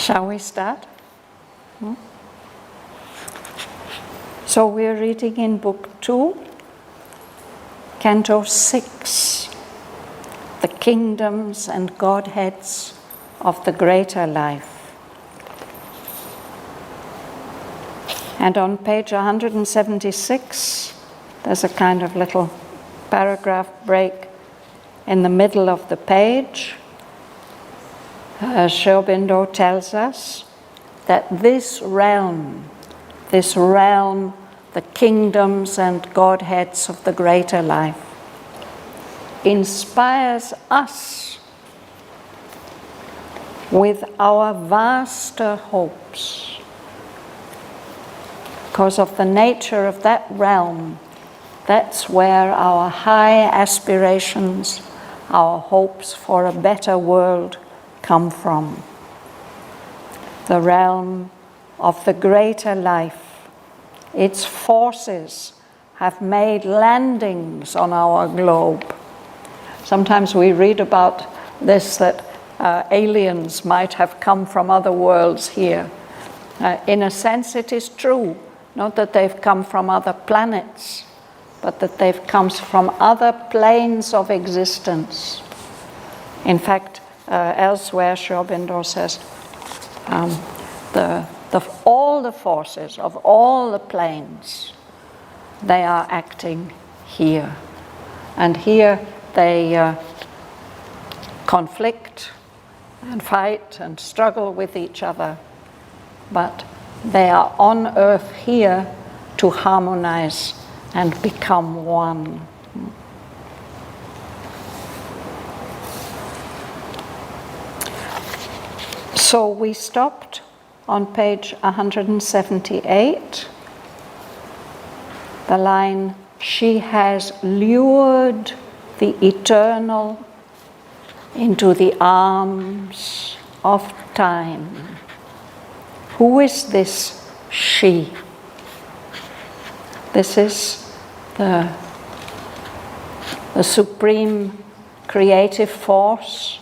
Shall we start? So we're reading in Book 2, Canto 6, the kingdoms and godheads of the greater life. And on page 176, there's a kind of little paragraph break in the middle of the page. Sri Aurobindo tells us that this realm, the kingdoms and godheads of the greater life, inspires us with our vaster hopes. Because of the nature of that realm, that's where our high aspirations, our hopes for a better world come from. The realm of the greater life. Its forces have made landings on our globe. Sometimes we read about this, that aliens might have come from other worlds here. In a sense, it is true. Not that they've come from other planets, but that they've come from other planes of existence. In fact, elsewhere, Sri Aurobindo says, all the forces of all the planes, they are acting here. And here they conflict and fight and struggle with each other, but they are on earth here to harmonize and become one. So we stopped on page 178, the line, "She has lured the eternal into the arms of time." Who is this she? This is the supreme creative force,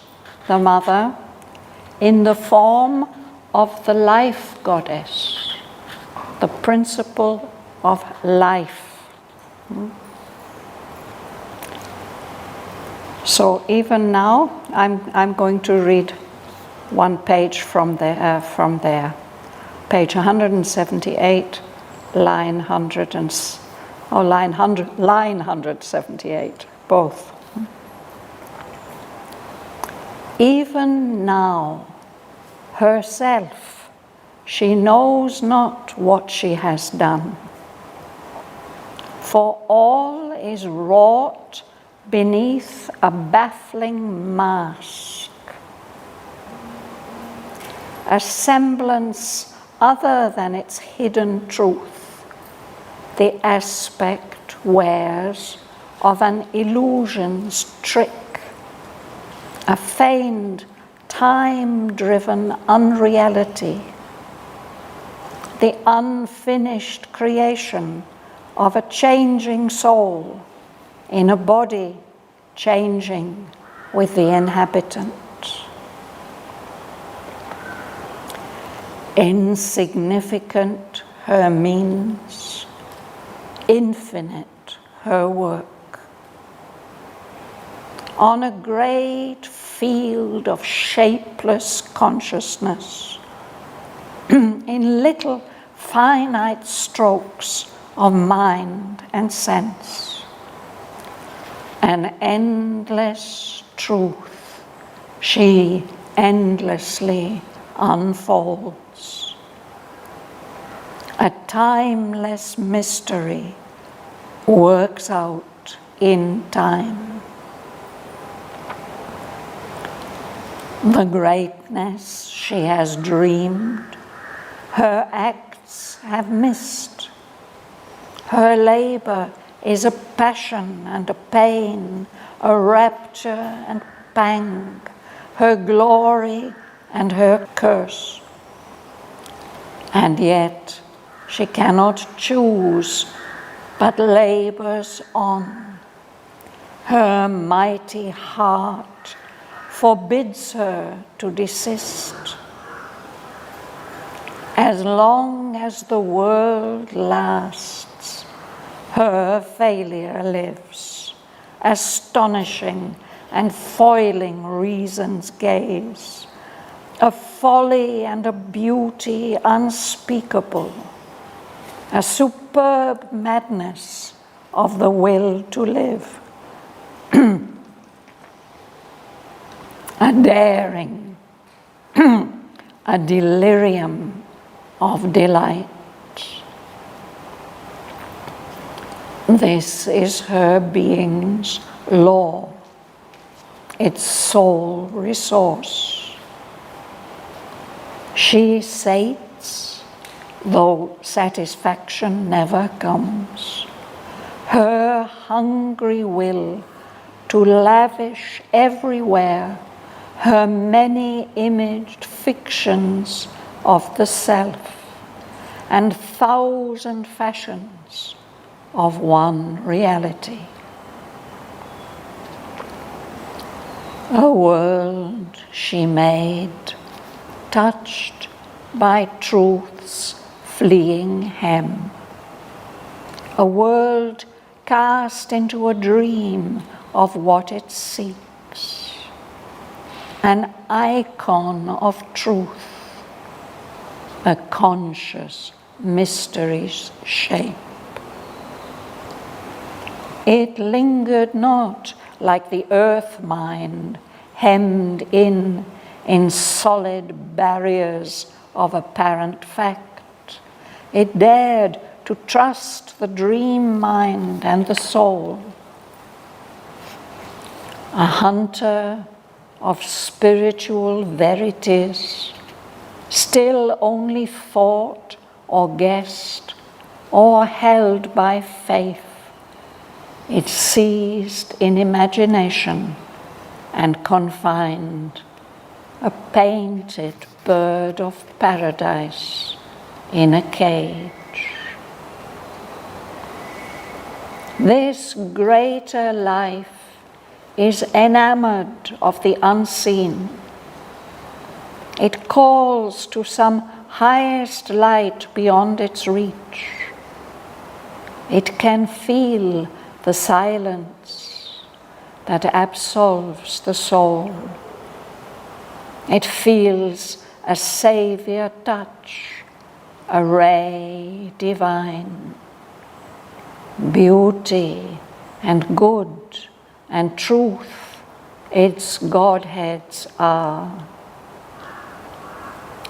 the mother, in the form of the life goddess, the principle of life. So even now, I'm going to read one page from there. Page 178, line 178, both. Even now, herself, she knows not what she has done. For all is wrought beneath a baffling mask, a semblance other than its hidden truth, the aspect wears of an illusion's trick, a feigned, time-driven unreality, the unfinished creation of a changing soul in a body changing with the inhabitant. Insignificant her means, infinite her work. On a great field of shapeless consciousness, in little finite strokes of mind and sense, an endless truth she endlessly unfolds. A timeless mystery works out in time. The greatness she has dreamed, her acts have missed. Her labor is a passion and a pain, a rapture and pang, her glory and her curse. And yet she cannot choose, but labors on. Her mighty heart forbids her to desist. As long as the world lasts, her failure lives, astonishing and foiling reason's gaze, a folly and a beauty unspeakable, a superb madness of the will to live, a daring, a delirium of delight. This is her being's law, its sole resource. She sates, though satisfaction never comes, her hungry will to lavish everywhere her many-imaged fictions of the self and thousand fashions of one reality. A world she made, touched by truth's fleeing hem. A world cast into a dream of what it seeks. An icon of truth, a conscious mystery's shape. It lingered not like the earth mind, hemmed in solid barriers of apparent fact. It dared to trust the dream mind and the soul. A hunter of spiritual verities, still only thought or guessed or held by faith, it seized in imagination and confined a painted bird of paradise in a cage. This greater life is enamored of the unseen. It calls to some highest light beyond its reach. It can feel the silence that absolves the soul. It feels a savior touch, a ray divine. Beauty and good and truth its Godheads are.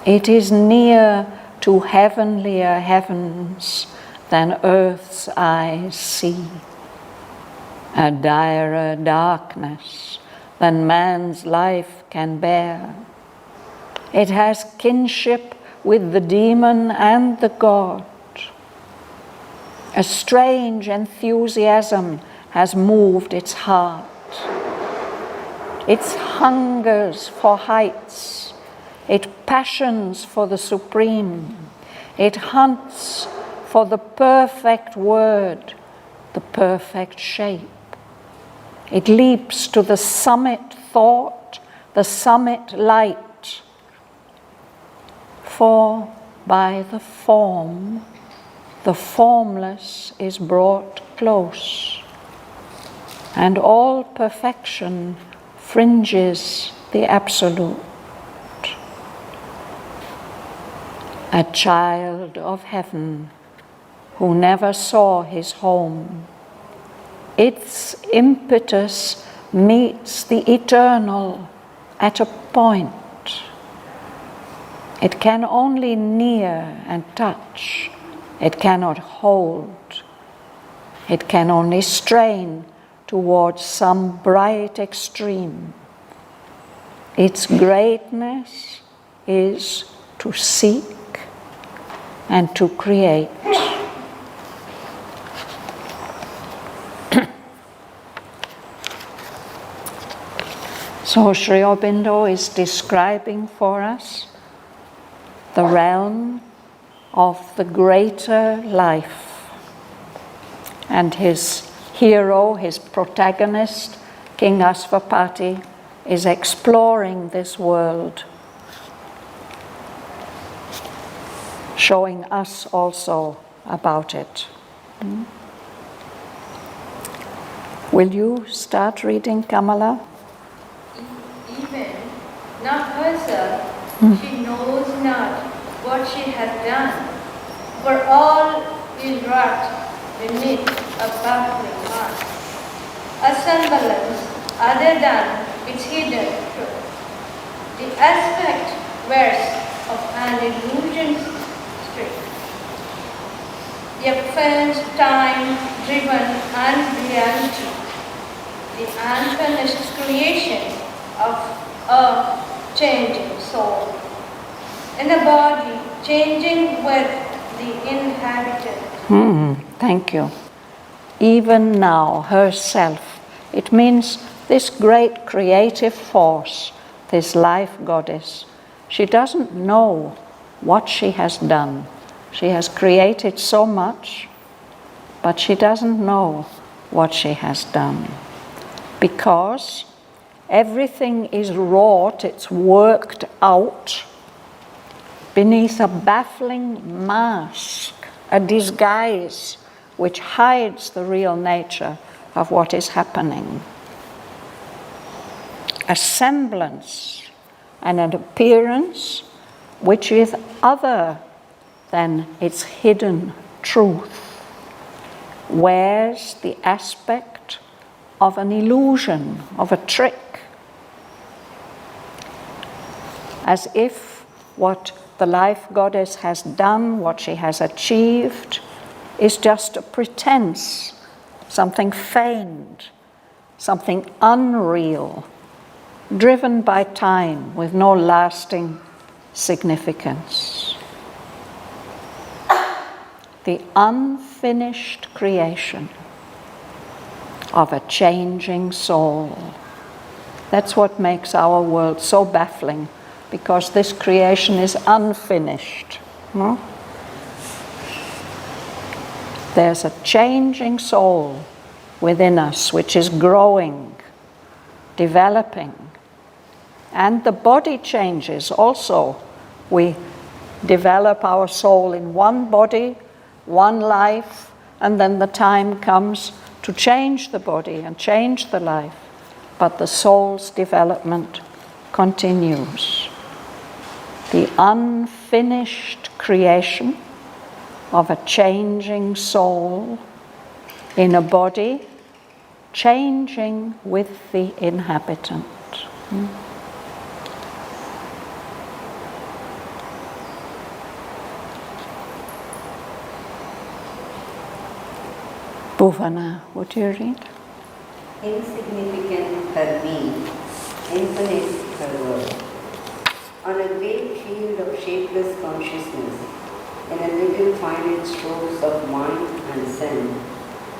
It is near to heavenlier heavens than earth's eyes see, a direr darkness than man's life can bear. It has kinship with the demon and the God. A strange enthusiasm has moved its heart. It hungers for heights. It passions for the supreme. It hunts for the perfect word, the perfect shape. It leaps to the summit thought, the summit light. For by the form, the formless is brought close, and all perfection fringes the absolute. A child of heaven who never saw his home, its impetus meets the eternal at a point. It can only near and touch. It cannot hold. It can only strain towards some bright extreme. Its greatness is to seek and to create. So Sri Aurobindo is describing for us the realm of the greater life. And his hero, his protagonist, King Asvapati, is exploring this world. showing us also about it. Will you start reading, Kamala? Even not herself, she knows not what she has done, for all is wrought beneath a baffling mask, a semblance other than its hidden truth. The aspect wears of an illusion's streak, a false time-driven unreality, the unfinished creation of a changing soul, in a body changing with the inhabitant. Thank you. Even now, herself, it means this great creative force, this life goddess, she doesn't know what she has done. She has created so much, but she doesn't know what she has done. Because everything is wrought, it's worked out beneath a baffling mask, a disguise which hides the real nature of what is happening. A semblance and an appearance which is other than its hidden truth, wears the aspect of an illusion, of a trick, as if what the life goddess has done, what she has achieved, is just a pretense, something feigned, something unreal, driven by time with no lasting significance. The unfinished creation of a changing soul. That's what makes our world so baffling, because this creation is unfinished. There's a changing soul within us which is growing, developing. And the body changes also. We develop our soul in one body, one life, and then the time comes to change the body and change the life. But the soul's development continues. The unfinished creation of a changing soul in a body, changing with the inhabitant. Bhavana, would you read? Insignificant her being, infinite her world. On a great field of shapeless consciousness, in a little finite strokes of mind and sin,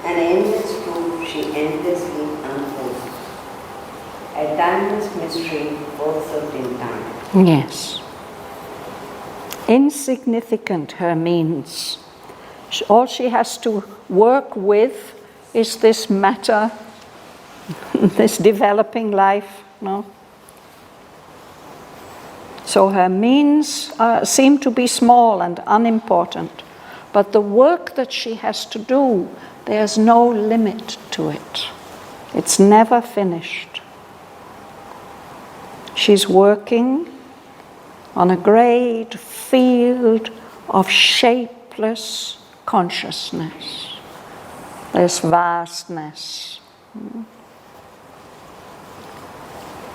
an endless truth she endlessly unfolds. A timeless mystery forsook in time. Yes. Insignificant her means. All she has to work with is this matter, this developing life, no? So her means seem to be small and unimportant, but the work that she has to do, there's no limit to it. It's never finished. She's working on a great field of shapeless consciousness. There's vastness.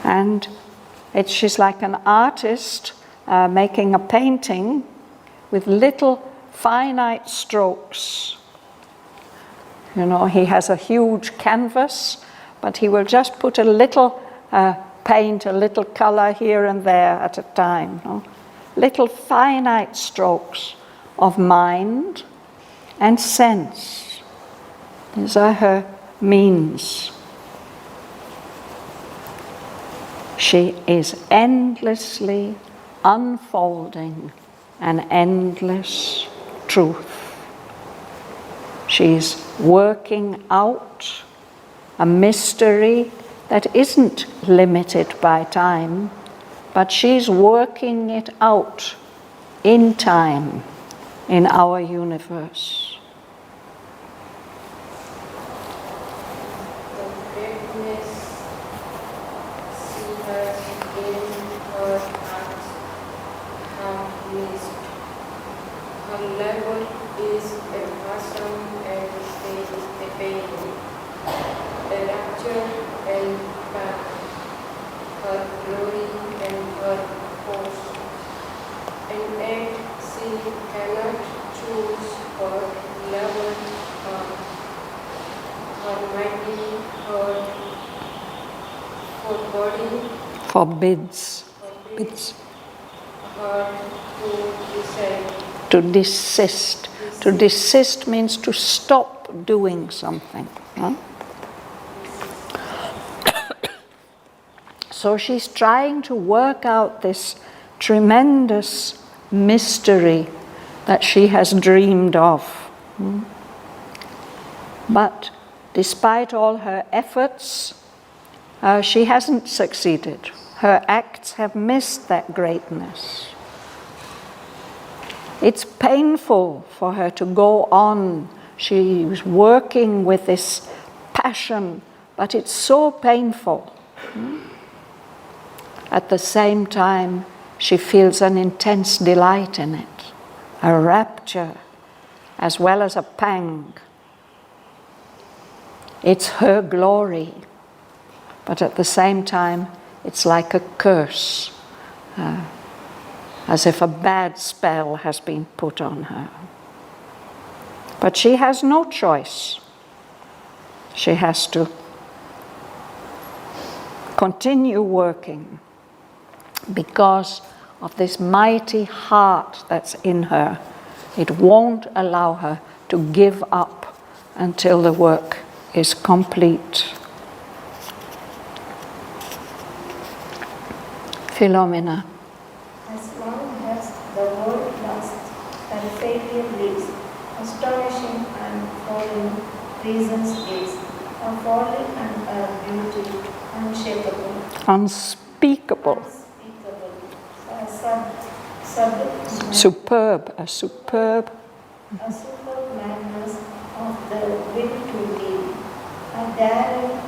And she's like an artist making a painting with little finite strokes. You know, he has a huge canvas, but he will just put a little paint, a little color here and there at a time. No? Little finite strokes of mind and sense. These are her means. She is endlessly unfolding an endless truth. She's working out a mystery that isn't limited by time, but she's working it out in time in our universe. The greatness she has in her hands have missed. Her level is a awesome and painful. The rapture and path, her glory and her force. And yet she cannot choose her level path. Her mighty heart, her body Forbids her to decide. to desist. To desist means to stop doing something. Huh? So she's trying to work out this tremendous mystery that she has dreamed of. But despite all her efforts, she hasn't succeeded. Her acts have missed that greatness. It's painful for her to go on. She's working with this passion, but it's so painful. At the same time, she feels an intense delight in it, a rapture, as well as a pang. It's her glory, but at the same time, it's like a curse, as if a bad spell has been put on her. But she has no choice. She has to continue working because of this mighty heart that's in her. It won't allow her to give up until the work is complete. Philomena. As long as the world lasts and failure lives, astonishing and falling reasons is, a falling and a beauty, unshakable, Unspeakable. Superb. A superb. a super madness of the will to live, a daring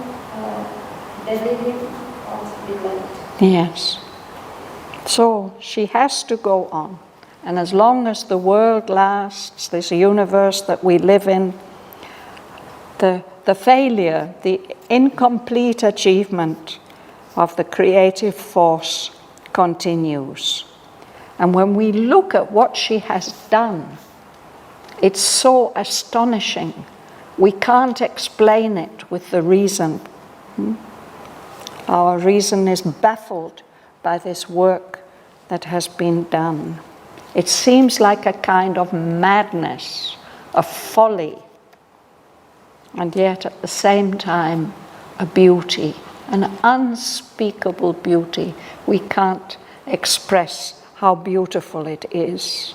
delirium of delight. Yes. So she has to go on. And as long as the world lasts, this universe that we live in, the failure, the incomplete achievement of the creative force continues. And when we look at what she has done, it's so astonishing. We can't explain it with the reason. Our reason is baffled by this work that has been done. It seems like a kind of madness, a folly, and yet at the same time a beauty, an unspeakable beauty. We can't express how beautiful it is.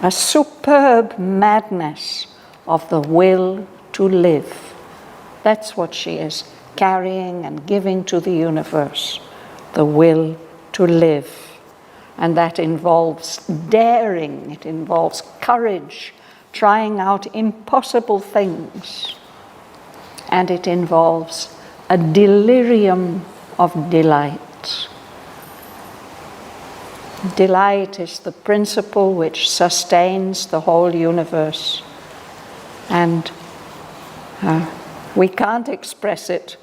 A superb madness of the will to live. That's what she is carrying and giving to the universe, the will to live. And that involves daring, it involves courage, trying out impossible things. And it involves a delirium of delight. Delight is the principle which sustains the whole universe. And we can't express it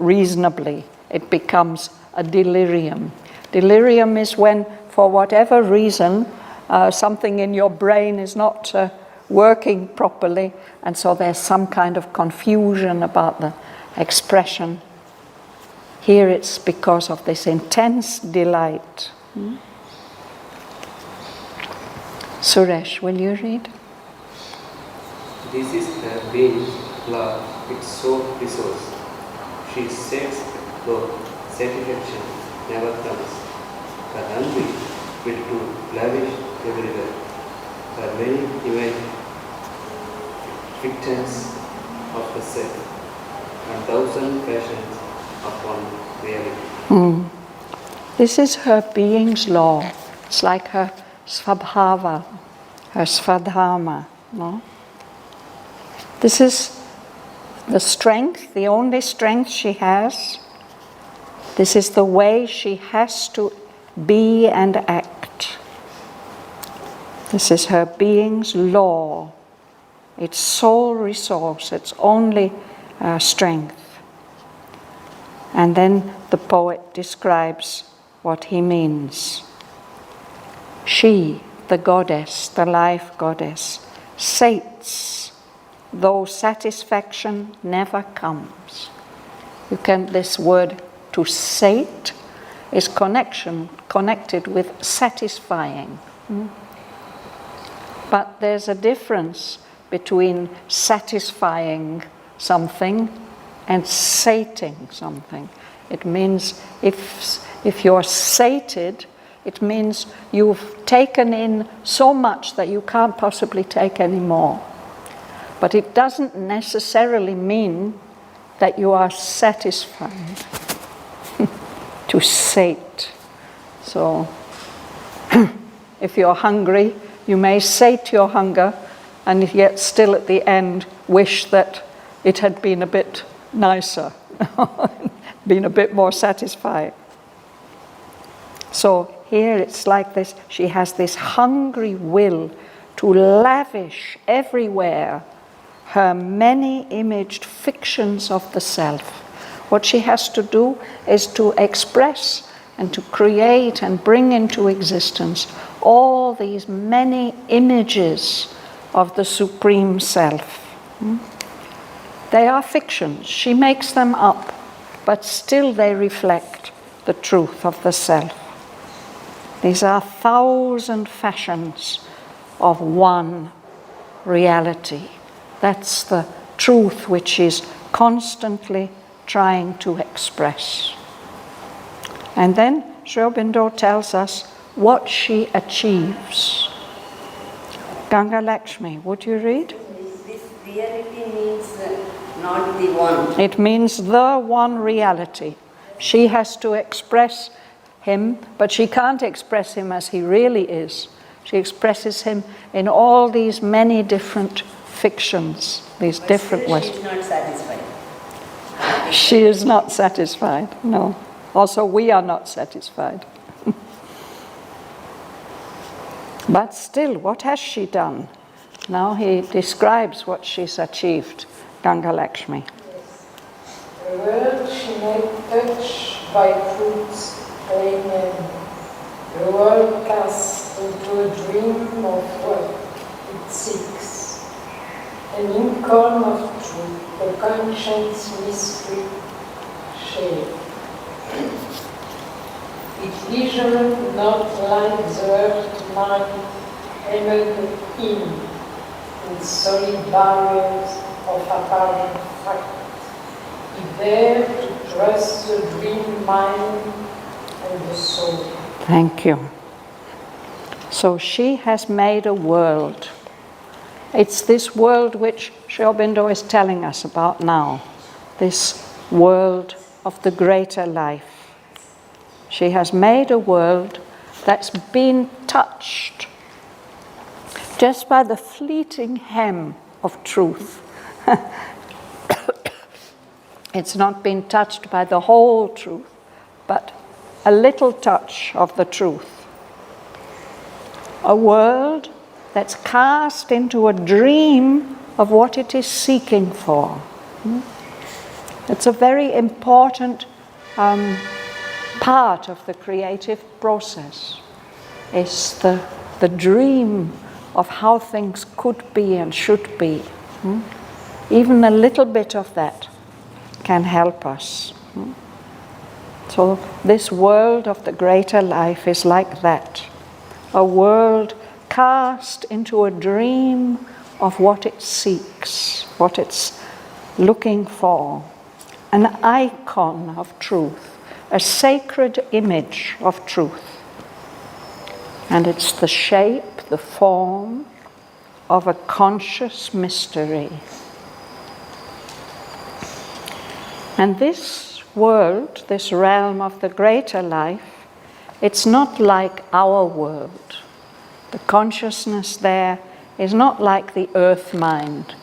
reasonably. It becomes a delirium. Delirium is when, for whatever reason, something in your brain is not working properly, and so there's some kind of confusion about the expression. Here it's because of this intense delight. Suresh, will you read? This is the being's love, its sole resource. She sets though satisfaction never comes. The hungry will to lavish everywhere. Her many image victims of the self, and thousand passions upon reality. This is her being's law. It's like her svabhava, her svadharma. No? This is the strength, the only strength she has. This is the way she has to be and act. This is her being's law, its sole resource, its only strength. And then the poet describes what he means. She, the goddess, the life goddess, sates, though satisfaction never comes. This word to sate is connected with satisfying. But there's a difference between satisfying something and sating something. It means if you're sated, it means you've taken in so much that you can't possibly take any more. But it doesn't necessarily mean that you are satisfied. To sate. So, if you're hungry, you may sate your hunger and yet still at the end wish that it had been a bit nicer, been a bit more satisfying. So here it's like this, she has this hungry will to lavish everywhere her many-imaged fictions of the self. What she has to do is to express and to create and bring into existence all these many images of the Supreme Self. They are fictions. She makes them up, but still they reflect the truth of the Self. These are 1,000 fashions of one reality. That's the truth which is constantly trying to express. And then Sri Aurobindo tells us what she achieves. Ganga Lakshmi, would you read? This reality means not the one. It means the one reality. She has to express him, but she can't express him as he really is. She expresses him in all these many different fictions, these But different still ways. she is not satisfied. She is not satisfied, no. Also, we are not satisfied. But still, what has she done? Now he describes what she's achieved, Ganga Lakshmi. The world she made touch by fruits plain and the world cast into a dream of what it seeks, an incarn of truth, the conscience mystery shade. Its vision not like the earth mind hemmed in solid barriers of apparent fact. It dare to trust the dream mind and the soul. Thank you. So she has made a world. It's this world which Sri Aurobindo is telling us about now, this world of the greater life. She has made a world that's been touched just by the fleeting hem of truth. It's not been touched by the whole truth, but a little touch of the truth. A world that's cast into a dream of what it is seeking for. It's a very important part of the creative process. It's the dream of how things could be and should be. Even a little bit of that can help us. So this world of the greater life is like that. A world cast into a dream of what it seeks, what it's looking for. An icon of truth, a sacred image of truth. And it's the shape, the form of a conscious mystery. And this world, this realm of the greater life, it's not like our world. The consciousness there is not like the earth mind.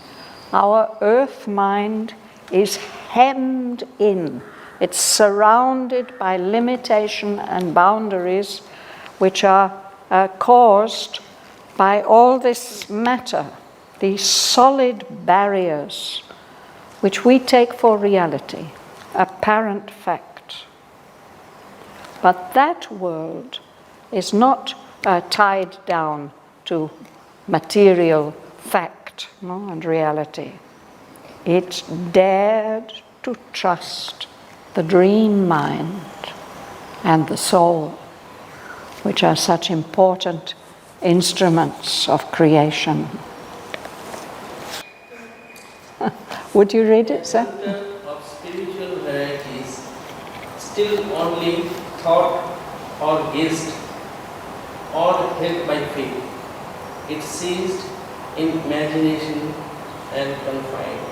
Our earth mind is hemmed in. It's surrounded by limitation and boundaries which are caused by all this matter, these solid barriers which we take for reality, apparent fact. But that world is not tied down to material fact and reality. It dared to trust the dream mind and the soul, which are such important instruments of creation. Would you read it, sir? The center of spiritual varieties still only thought or guessed or held by faith. It seized in imagination and confined.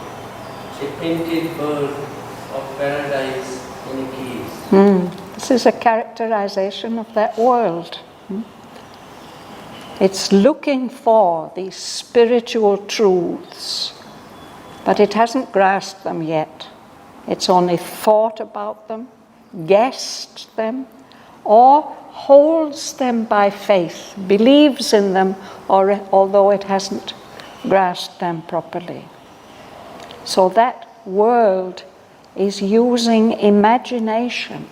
A painted bird of paradise in a cage. This is a characterization of that world. It's looking for these spiritual truths, but it hasn't grasped them yet. It's only thought about them, guessed them, or holds them by faith, believes in them, although it hasn't grasped them properly. So that world is using imagination.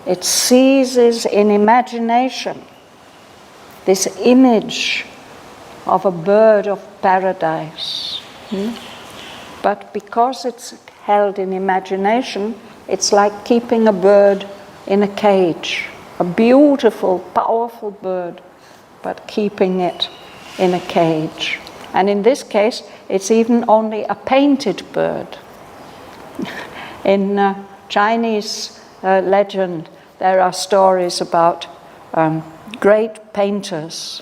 It seizes in imagination this image of a bird of paradise. But because it's held in imagination, it's like keeping a bird in a cage, a beautiful, powerful bird, but keeping it in a cage. And in this case, it's even only a painted bird. In Chinese legend, there are stories about great painters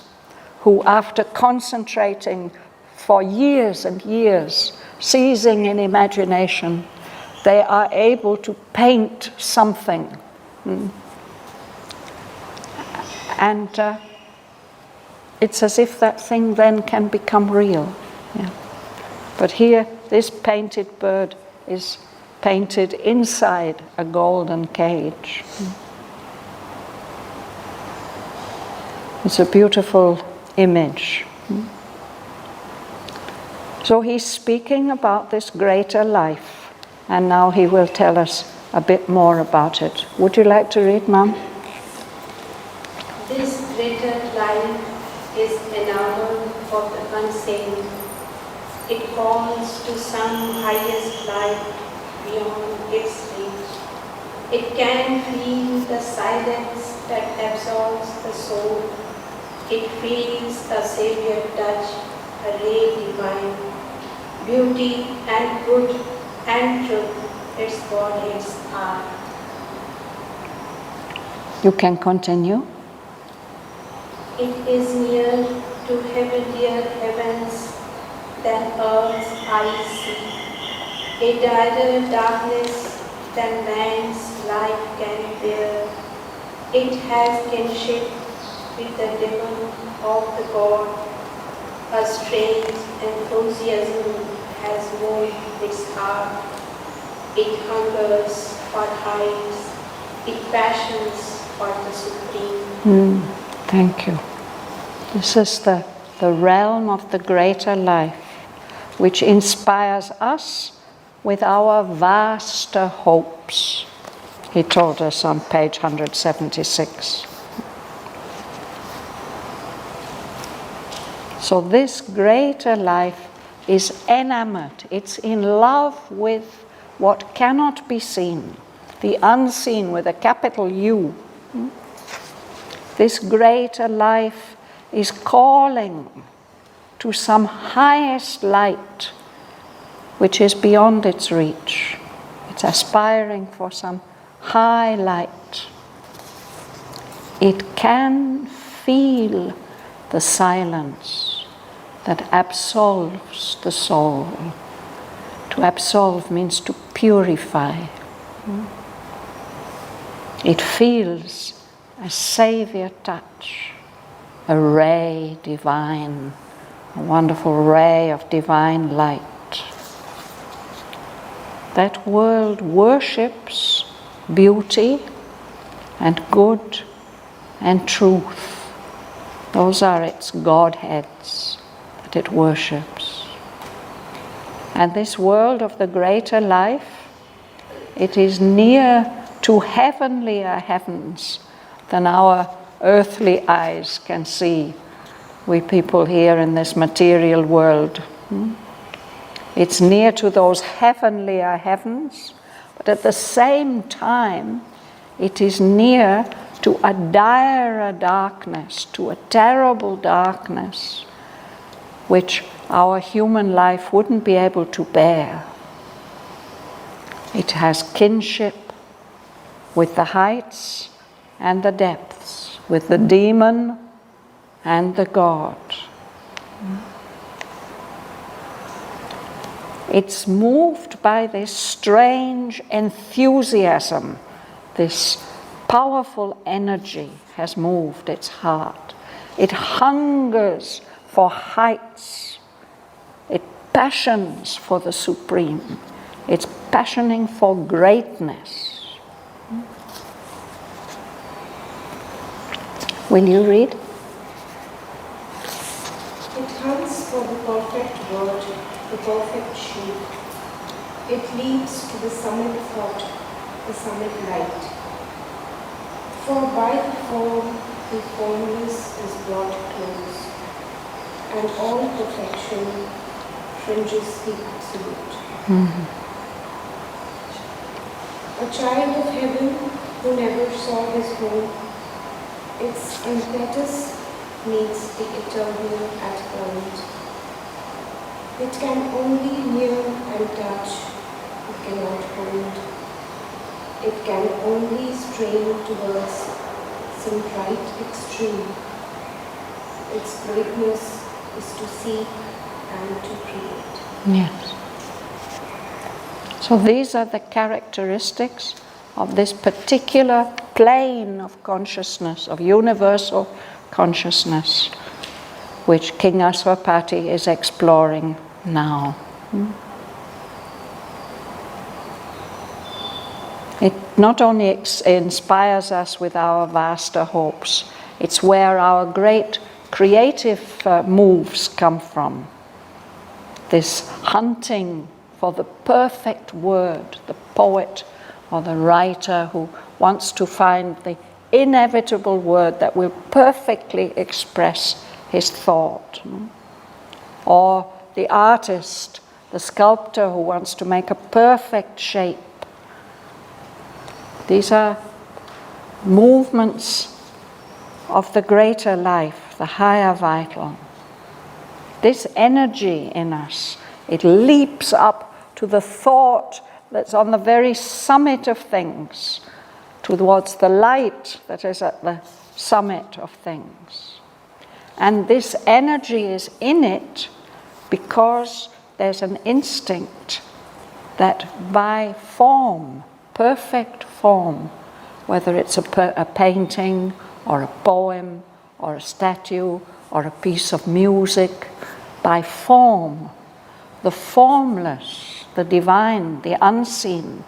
who, after concentrating for years and years, seizing in imagination, they are able to paint something. And it's as if that thing then can become real. Yeah. But here, this painted bird is painted inside a golden cage. It's a beautiful image. So he's speaking about this greater life, and now he will tell us a bit more about it. Would you like to read, Mom? This greater life is enamored of the unseen. It calls to some highest life beyond its reach. It can feel the silence that absorbs the soul. It feels the Savior touch, a ray divine. Beauty and good and truth, its bodies are. You can continue. It is near to heavenlier heavens than earth's eye see, a direr darkness than man's life can bear. It has kinship with the demon of the God. A strange enthusiasm has moved its heart. It hungers for heights, it passions for the supreme. Thank you. This is the realm of the greater life, which inspires us with our vaster hopes, he told us on page 176. So this greater life is enamored, it's in love with what cannot be seen, the unseen with a capital U. This greater life is calling to some highest light which is beyond its reach. It's aspiring for some high light. It can feel the silence that absolves the soul. To absolve means to purify. It feels a Savior touch. a ray divine, a wonderful ray of divine light. That world worships beauty and good and truth. Those are its Godheads that it worships. And this world of the greater life, it is near to heavenlier heavens than our earthly eyes can see, we people here in this material world. It's near to those heavenlier heavens, but at the same time, it is near to a direr darkness, to a terrible darkness, which our human life wouldn't be able to bear. It has kinship with the heights and the depths, with the demon and the God. It's moved by this strange enthusiasm, this powerful energy has moved its heart. It hungers for heights. It passions for the supreme. It's passioning for greatness. Will you read? It hunts for the perfect word, the perfect sheep. It leads to the summit thought, the summit light. For by the form, the formless is brought close, and all perfection fringes the absolute. A child of heaven who never saw his home, its impetus meets the eternal at point. It can only near and touch, it cannot hold. It can only strain towards some bright extreme. Its greatness is to seek and to create. Yes. So these are the characteristics of this particular plane of consciousness, of universal consciousness, which King Aswapati is exploring now. It not only inspires us with our vaster hopes, it's where our great creative moves come from. This hunting for the perfect word, the poet or the writer who wants to find the inevitable word that will perfectly express his thought. Or the artist, the sculptor who wants to make a perfect shape. These are movements of the greater life, the higher vital. This energy in us, it leaps up to the thought that's on the very summit of things, towards the light that is at the summit of things. And this energy is in it because there's an instinct that by form, perfect form, whether it's a painting or a poem or a statue or a piece of music, by form, the formless, the divine, the unseen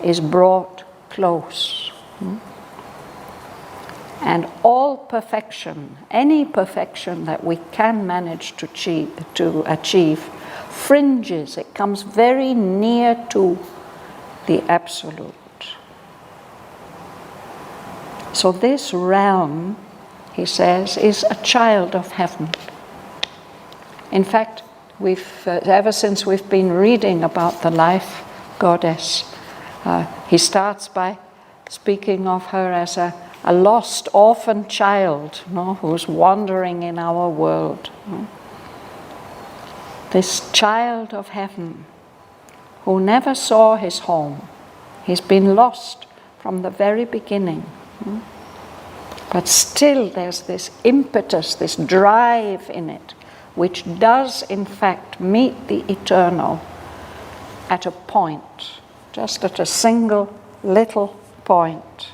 is brought close. And all perfection, any perfection that we can manage to achieve, fringes, it comes very near to the absolute. So this realm, he says, is a child of heaven. In fact, ever since we've been reading about the life goddess, he starts by speaking of her as a lost orphan child, who's wandering in our world. This child of heaven who never saw his home. He's been lost from the very beginning. But still there's this impetus, this drive in it, which does in fact meet the eternal at a point, just at a single little point.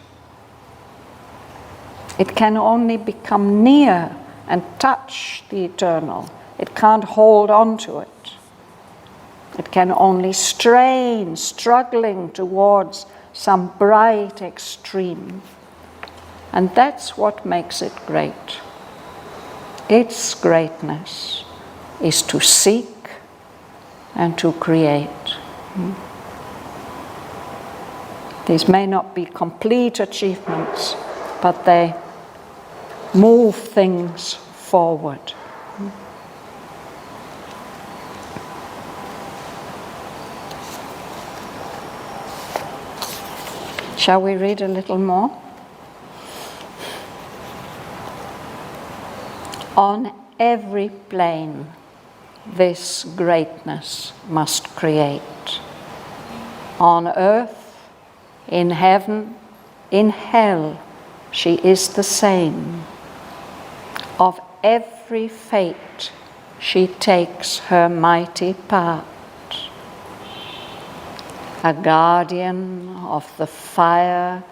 It can only become near and touch the eternal. It can't hold on to it. It can only strain, struggling towards some bright extreme. And that's what makes it great. Its greatness is to seek and to create. These may not be complete achievements, but they move things forward. Shall we read a little more? On every plane, this greatness must create. On earth, in heaven, in hell, she is the same. Of every fate, she takes her mighty part. A guardian of the fire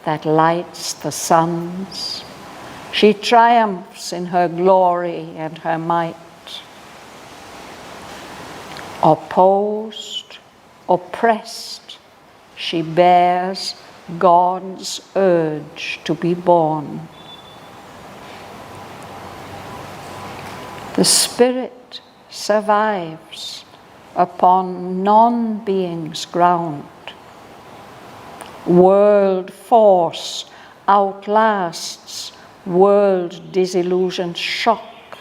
that lights the suns, she triumphs in her glory and her might. Opposed, oppressed, she bears God's urge to be born. The spirit survives upon non-being's ground. World force outlasts world disillusioned shock.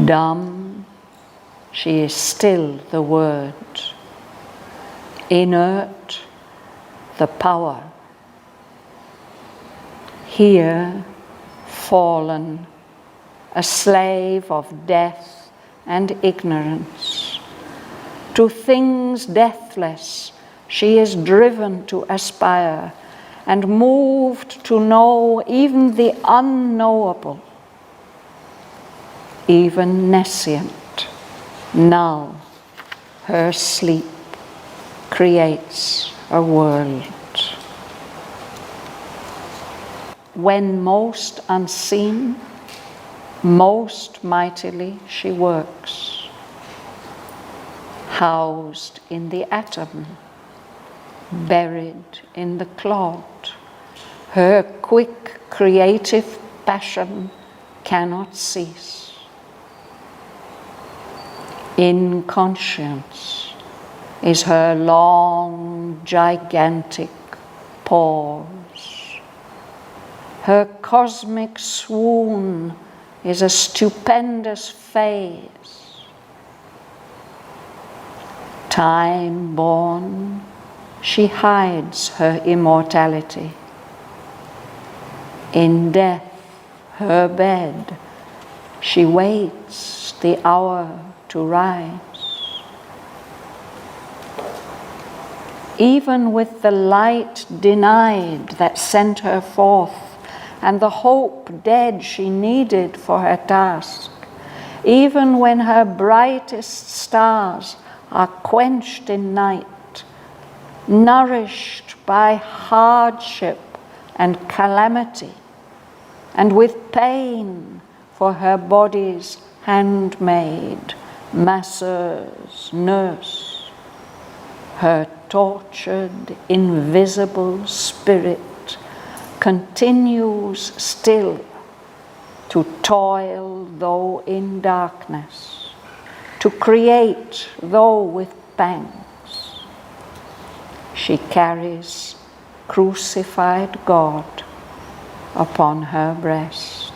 Dumb, she is still the word. Inert, the power. Here, fallen, a slave of death and ignorance. To things deathless, she is driven to aspire and moved to know even the unknowable. Even nescient, null, her sleep creates a world. When most unseen, most mightily she works. Housed in the atom, buried in the clod, her quick creative passion cannot cease. Inconscience is her long, gigantic pause. Her cosmic swoon is a stupendous phase. Time-born, she hides her immortality. In death, her bed, she waits the hour to rise. Even with the light denied that sent her forth, and the hope dead she needed for her task, even when her brightest stars are quenched in night, nourished by hardship and calamity, and with pain for her body's handmaid, masseuse, nurse, her tortured, invisible spirit continues still to toil though in darkness, to create though with pangs. She carries crucified God upon her breast.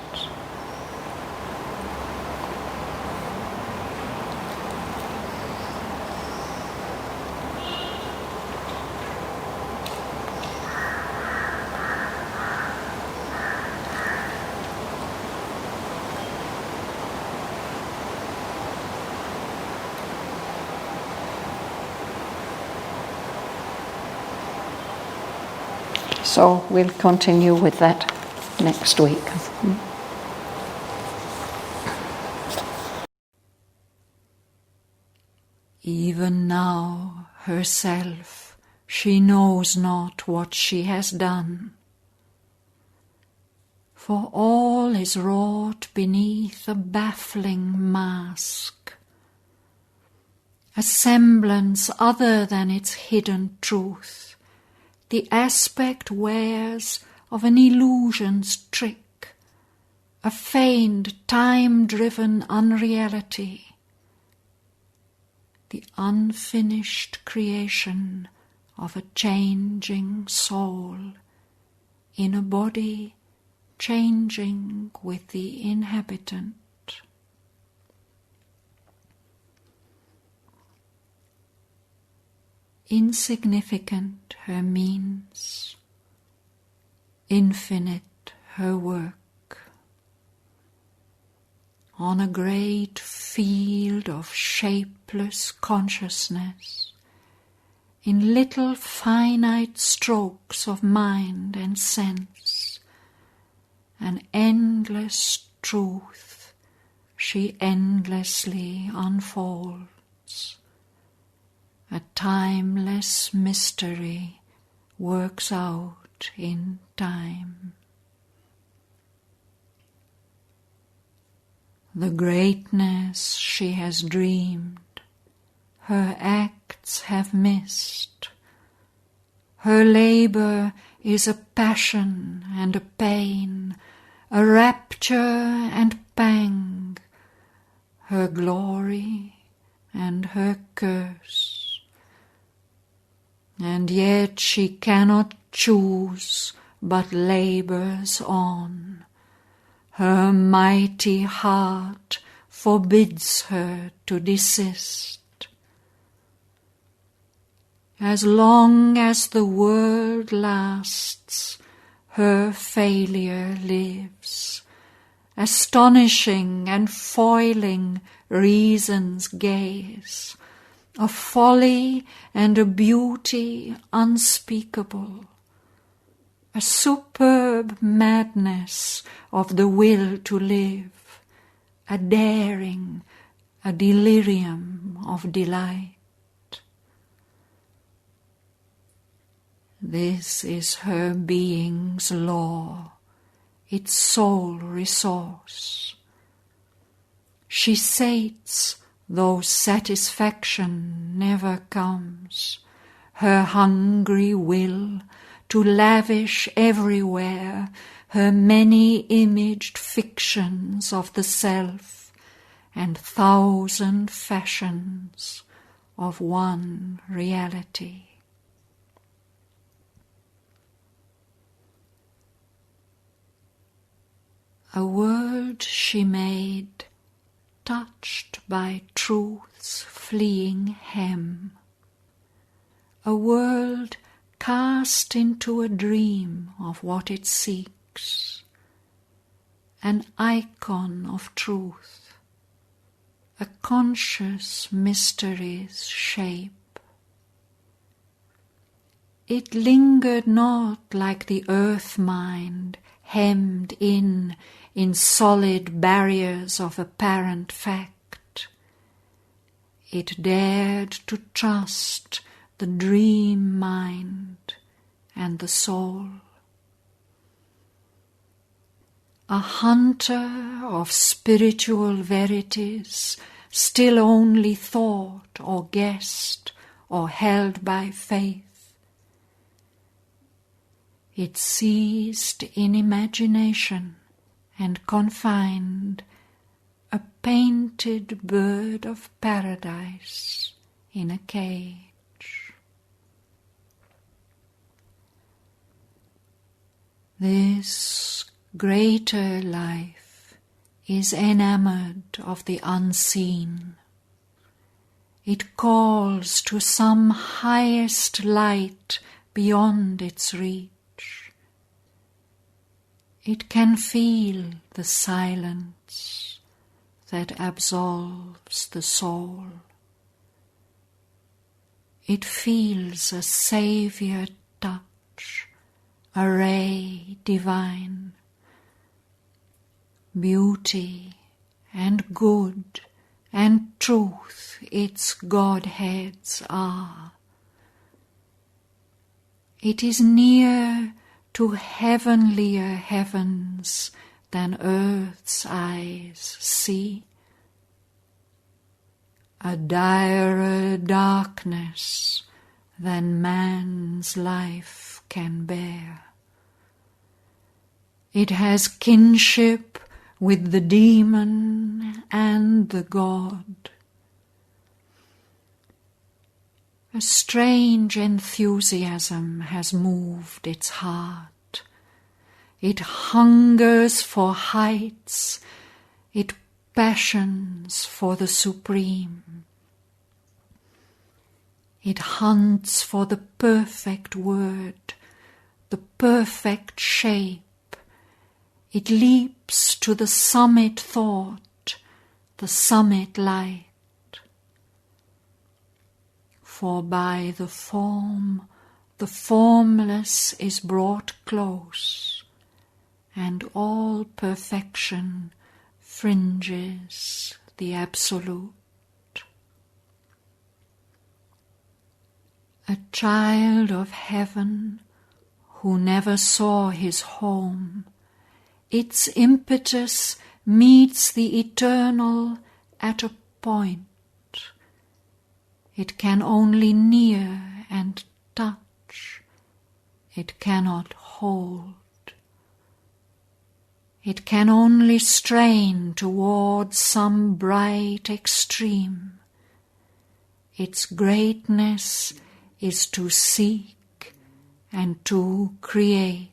So we'll continue with that next week. Even now, herself, she knows not what she has done. For all is wrought beneath a baffling mask, a semblance other than its hidden truth, the aspect wears of an illusion's trick, a feigned, time-driven unreality, the unfinished creation of a changing soul in a body changing with the inhabitant. Insignificant her means, infinite her work. On a great field of shapeless consciousness, in little finite strokes of mind and sense, an endless truth she endlessly unfolds. A timeless mystery works out in time. The greatness she has dreamed, her acts have missed. Her labor is a passion and a pain, a rapture and pang, her glory and her curse. And yet she cannot choose, but labors on. Her mighty heart forbids her to desist. As long as the world lasts, her failure lives, astonishing and foiling reason's gaze, a folly and a beauty unspeakable, a superb madness of the will to live, a daring, a delirium of delight. This is her being's law, its sole resource. She sates, though satisfaction never comes, her hungry will to lavish everywhere her many-imaged fictions of the self and thousand fashions of one reality. A world she made, touched by truth's fleeing hem, a world cast into a dream of what it seeks, an icon of truth, a conscious mystery's shape. It lingered not like the earth-mind, hemmed in solid barriers of apparent fact. It dared to trust the dream mind and the soul. A hunter of spiritual verities, still only thought or guessed or held by faith. It seized in imagination and confined a painted bird of paradise in a cage. This greater life is enamored of the unseen. It calls to some highest light beyond its reach. It can feel the silence that absolves the soul. It feels a saviour touch, a ray divine. Beauty and good and truth its Godheads are. It is near to heavenlier heavens than earth's eyes see, a direr darkness than man's life can bear. It has kinship with the demon and the god. A strange enthusiasm has moved its heart. It hungers for heights, it passions for the supreme. It hunts for the perfect word, the perfect shape. It leaps to the summit thought, the summit light. For by the form, the formless is brought close, and all perfection fringes the absolute. A child of heaven who never saw his home, its impetus meets the eternal at a point. It can only near and touch. It cannot hold. It can only strain towards some bright extreme. Its greatness is to seek and to create.